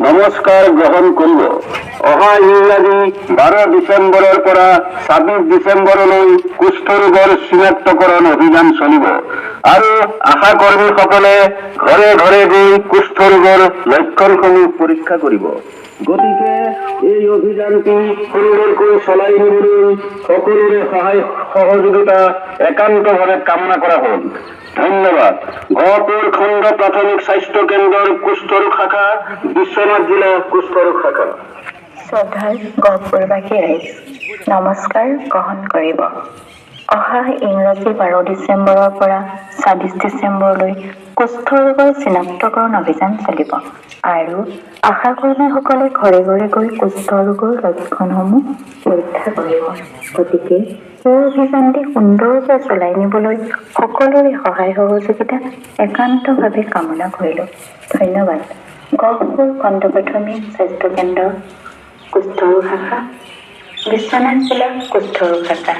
নমস্কাৰ গ্ৰহণ কৰিব। অহা ইংৰাজী 12 ডিচেম্বৰৰ পৰা 26 ডিচেম্বৰলৈ কুষ্ঠ ৰোগৰ চিনাক্তকৰণ অভিযান চলিব আৰু আশা কৰ্মীসকলে ঘৰে ঘৰে গৈ কুষ্ঠ ৰোগৰ লক্ষণসমূহ পৰীক্ষা কৰিব। গতিকে এই অভিযানটি সুন্দৰকৈ চলাই নিবলৈ সকলোৰে সহায় সহযোগিতা একান্তভাৱে কামনা কৰা হ'ল। ধন্যবাদ। গহপুৰ খণ্ড প্ৰাথমিক স্বাস্থ্য কেন্দ্ৰৰ কুষ্ঠৰোগ শাখা, বিশ্বনাথ জিলা কুষ্ঠৰোগ শাখা। শ্ৰদ্ধাৰ গহপুৰবাসী ৰাইজ, নমস্কাৰ গ্ৰহণ কৰিব। অহা ইংৰাজী 12 ডিচেম্বৰৰ পৰা 26 ডিচেম্বৰলৈ কুষ্ঠ ৰোগৰ চিনাক্তকৰণ অভিযান চলিব আৰু আশা কৰ্মীসকলে ঘৰে ঘৰে গৈ কুষ্ঠ ৰোগৰ লক্ষণসমূহ পৰীক্ষা কৰিব। গতিকে এই অভিযানটি সুন্দৰকৈ চলাই নিবলৈ সকলোৰে সহায় সহযোগিতা একান্তভাৱে কামনা কৰিলোঁ। ধন্যবাদ। গহপুৰ খণ্ড প্ৰাথমিক স্বাস্থ্য কেন্দ্ৰ কুষ্ঠ ৰোগ শাখা, বিশ্বনাথ জিলা কুষ্ঠ ৰোগ শাখা।